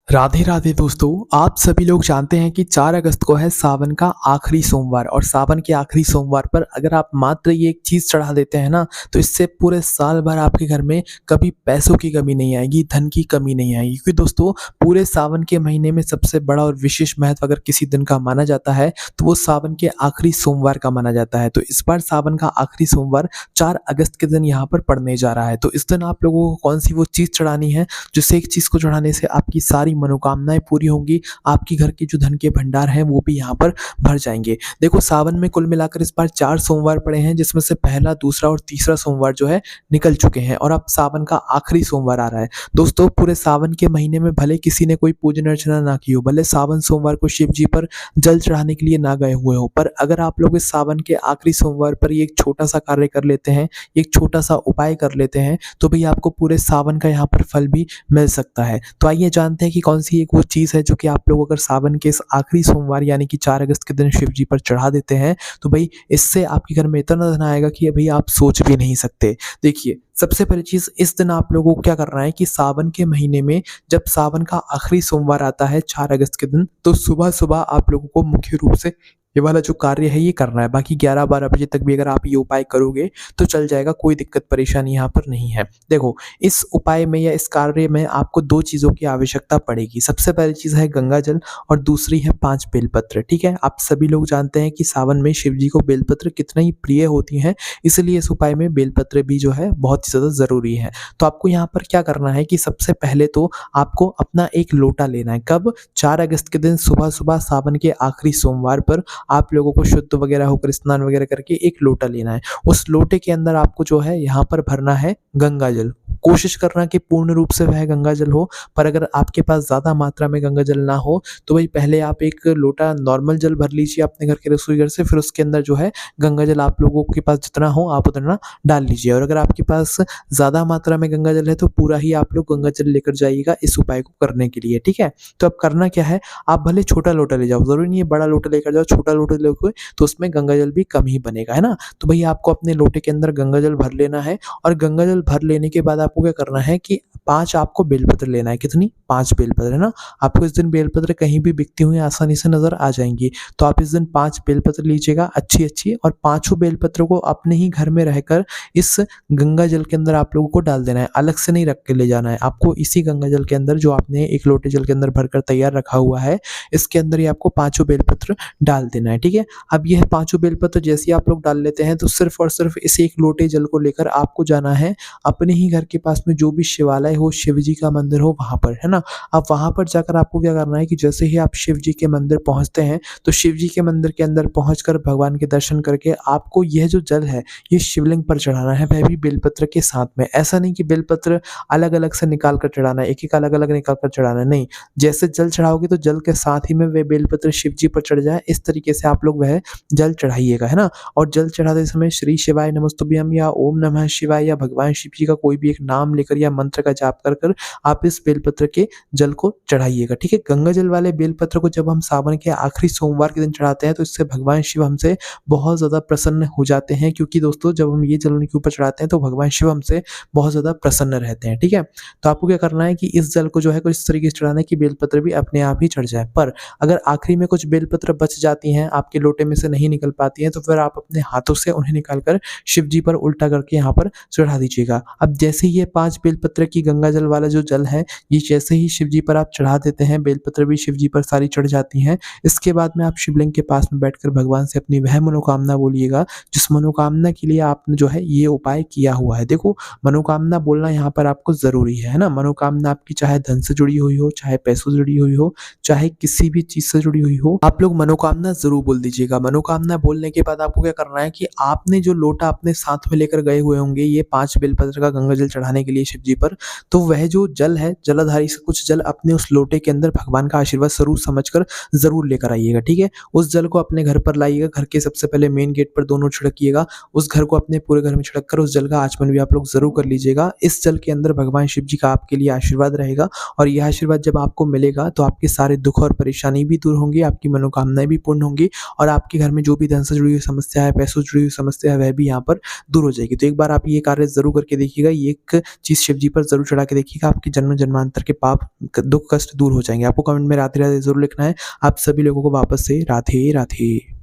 राधे राधे दोस्तों। आप सभी लोग जानते हैं कि 4 अगस्त को है सावन का आखिरी सोमवार और सावन के आखिरी सोमवार पर अगर आप मात्र ये एक चीज़ चढ़ा देते हैं ना, तो इससे पूरे साल भर आपके घर में कभी पैसों की कमी नहीं आएगी, धन की कमी नहीं आएगी। क्योंकि दोस्तों पूरे सावन के महीने में सबसे बड़ा और विशेष महत्व अगर किसी दिन का माना जाता है, तो वो सावन के आखिरी सोमवार का माना जाता है। तो इस बार सावन का आखिरी सोमवार 4 अगस्त के दिन यहाँ पर पड़ने जा रहा है। तो इस दिन आप लोगों को कौन-सी वो चीज़ चढ़ानी है, जिससे एक चीज़ को चढ़ाने से आपकी सारी मनोकामनाएँ पूरी होंगी, आपकी घर के जो धन के भंडार हैं वो भी यहाँ पर भर जाएँगे। देखो सावन में कुल मिलाकर इस बार 4 सोमवार पड़े हैं, जिसमें से पहला, दूसरा और तीसरा सोमवार जो है निकल चुके हैं और अब सावन का आखिरी सोमवार आ रहा है। दोस्तों पूरे सावन के महीने में भले किसी ने कोई पूजन अर्चना ना की हो, भले सावन सोमवार को शिव जी पर जल चढ़ाने के लिए ना गए हुए हो, पर अगर आप लोग इस सावन के आखिरी सोमवार पर ये एक छोटा-सा कार्य कर लेते हैं, एक छोटा-सा उपाय कर लेते हैं, तो भई आपको पूरे सावन का यहाँ पर फल भी मिल सकता है। तो आइए जानते हैं कि कौन-सी एक वो चीज़ है जो कि आप लोग अगर सावन के इस आखिरी सोमवार यानी कि 4 अगस्त के दिन शिव जी पर चढ़ा देते हैं, तो भई इससे आपके घर में इतना धन आएगा कि भई आप सोच भी नहीं सकते। देखिए, सबसे पहली चीज़ इस दिन आप लोगों को क्या करना है कि सावन के महीने में जब सावन का आखिरी सोमवार आता है 4 अगस्त के दिन, तो सुबह-सुबह आप लोगों को मुख्य रूप से ये वाला जो कार्य है ये करना है। बाकी 11-12 बजे तक भी अगर आप ये उपाय करोगे तो चल जाएगा, कोई दिक्कत परेशानी यहाँ पर नहीं है। देखो, इस उपाय में या इस कार्य में आपको 2 चीज़ों की आवश्यकता पड़ेगी। सबसे पहली चीज़ है गंगा जल और दूसरी है 5 बेलपत्र, ठीक है? आप सभी लोग जानते हैं कि सावन में शिव जी को बेलपत्र कितना ही प्रिय होती हैं, इसलिए इस उपाय में बेलपत्र भी जो है बहुत ही ज़्यादा ज़रूरी है। तो आपको यहाँ पर क्या करना है कि सबसे पहले तो आपको अपना एक लोटा लेना है। कब? 4 अगस्त के दिन सुबह-सुबह सावन के आखिरी सोमवार पर आप लोगों को शुद्ध वगैरह होकर स्नान वगैरह करके एक लोटा लेना है। उस लोटे के अंदर आपको जो है यहाँ पर भरना है गंगा जल। कोशिश करना कि पूर्ण रूप से वह गंगा जल हो, पर अगर आपके पास ज़्यादा मात्रा में गंगा जल ना हो, तो भई पहले आप एक लोटा नॉर्मल जल भर लीजिए अपने घर के रसोई घर से, फिर उसके अंदर जो है गंगा जल आप लोगों के पास जितना हो आप उतना डाल लीजिए। और अगर आपके पास ज़्यादा मात्रा में गंगा जल है, तो पूरा ही आप लोग गंगा जल लेकर जाइएगा इस उपाय को करने के लिए, ठीक है? तो अब करना क्या है, आप भले छोटा लोटा ले जाओ, ज़रूरी नहीं है बड़ा लोटा लेकर जाओ, छोटा लोटा लोगे तो उसमें गंगा जल भी कम ही बनेगा, है ना? तो भई आपको अपने लोटे के अंदर गंगा जल भर लेना है और गंगा जल भर लेने के बाद आपको क्या करना है कि 5 आपको बेलपत्र लेना है। कितनी? 5 बेलपत्र, है ना? आपको इस दिन बेलपत्र कहीं भी बिकती हुई आसानी से नज़र आ जाएँगी। तो आप इस दिन 5 बेलपत्र लीजिएगा अच्छी-अच्छी और पाँचों बेलपत्रों को अपने ही घर में रहकर इस गंगा जल के अंदर आप लोगों को डाल देना है, अलग से नहीं रख के ले जाना है। आपको इसी गंगा जल के अंदर जो आपने एक लोटे जल के अंदर भरकर तैयार रखा हुआ है, इसके अंदर ही आपको पाँचों बेलपत्र डाल देना है, ठीक है? अब यह पाँचों बेलपत्र जैसे ही आप लोग डाल लेते हैं, तो सिर्फ़ और सिर्फ़ इस एक लोटे जल को लेकर आपको जाना है अपने ही घर के पास में जो भी शिवालय हो, शिव जी का मंदिर हो वहाँ पर, है ना? अब वहाँ पर जाकर आपको क्या करना है कि जैसे ही आप शिव जी के मंदिर पहुँचते हैं, तो शिव जी के मंदिर के अंदर पहुँचकर भगवान के दर्शन करके आपको यह जो जल है, ये शिवलिंग पर चढ़ाना है, वह भी बेलपत्र के साथ में। ऐसा नहीं कि बेलपत्र अलग-अलग से निकाल कर चढ़ाना है, एक-एक अलग-अलग निकाल कर चढ़ाना है, नहीं। जैसे जल चढ़ाओगे तो जल के साथ ही में वे बेलपत्र शिव जी पर चढ़ जाए, इस तरीके से आप लोग वह जल चढ़ाइएगा, है ना? और जल चढ़ाते समय श्री शिवाय नमस्तुभ्यम या ओम नमः शिवाय या भगवान शिव जी का कोई भी एक नाम लेकर या मंत्र का जाप कर कर आप इस बेलपत्र के जल को चढ़ाइएगा, ठीक है? गंगा जल वाले बेलपत्र को जब हम सावन के आखिरी सोमवार के दिन चढ़ाते हैं, तो इससे भगवान शिव हमसे बहुत ज़्यादा प्रसन्न हो जाते हैं, क्योंकि दोस्तों जब हम ये जल उनके ऊपर चढ़ाते हैं, तो भगवान शिव हमसे बहुत ज़्यादा प्रसन्न रहते हैं, ठीक है? तो आपको क्या करना है कि इस जल को जो है कुछ इस तरीके से चढ़ाना है कि बेलपत्र भी अपने आप ही चढ़ जाए। पर अगर आखिरी में कुछ बेलपत्र बच जाती हैं, आपके लोटे में से नहीं निकल पाती हैं, तो फिर आप अपने हाथों से उन्हें निकाल कर शिव जी पर उल्टा करके यहाँ पर चढ़ा दीजिएगा। अब जैसे ही ये 5 बेलपत्र की गंगा जल वाला जो जल है, ये जैसे ही शिव जी पर आप चढ़ा देते हैं, बेलपत्र भी शिव जी पर सारी चढ़ जाती हैं। इसके बाद में आप शिवलिंग के पास में बैठकर भगवान से अपनी वह मनोकामना बोलिएगा, जिस मनोकामना के लिए आपने जो है ये उपाय किया हुआ है। देखो, मनोकामना बोलना यहाँ पर आपको ज़रूरी है ना? मनोकामना आपकी चाहे धन से जुड़ी हुई हो, चाहे पैसों से जुड़ी हुई हो, चाहे किसी भी चीज़ से जुड़ी हुई हो, आप लोग मनोकामना ज़रूर बोल दीजिएगा। मनोकामना बोलने के बाद आपको क्या करना है कि आपने जो लोटा अपने साथ में लेकर गए हुए होंगे, ये 5 बेलपत्र का गंगा जल चढ़ाने के लिए शिव जी पर, तो वह जो जल है, जलाधारी से कुछ जल अपने उस लोटे के अंदर भगवान का आशीर्वाद स्वरूप समझकर ज़रूर लेकर आइएगा, ठीक है? उस जल को अपने घर पर लाइएगा, घर के सबसे पहले मेन गेट पर दोनों छिड़किएगा, उस घर को अपने पूरे घर में छिड़क कर उस जल का आचमन भी भी आप लोग ज़रूर कर लीजिएगा। इस जल के अंदर भगवान शिव जी का आपके लिए आशीर्वाद रहेगा और यह आशीर्वाद जब आपको मिलेगा तो आपके सारे दुःख और परेशानी भी दूर होंगी, आपकी मनोकामनाएँ भी पूर्ण होंगी और आपके घर में जो भी धन से जुड़ी हुई समस्या है, पैसों से जुड़ी हुई समस्या है, वह भी यहाँ पर दूर हो जाएगी। तो एक बार आप ये कार्य ज़रूर करके देखिएगा, ये एक चीज़ शिव जी पर ज़रूर चढ़ा के देखिएगा, आपके जन्म-जन्मांतर के पाप, क दुःख, कष्ट दूर हो जाएँगे। आपको कमेंट में राधे-राधे ज़रूर लिखना है। आप सभी लोगों को वापस से राधे, राधे।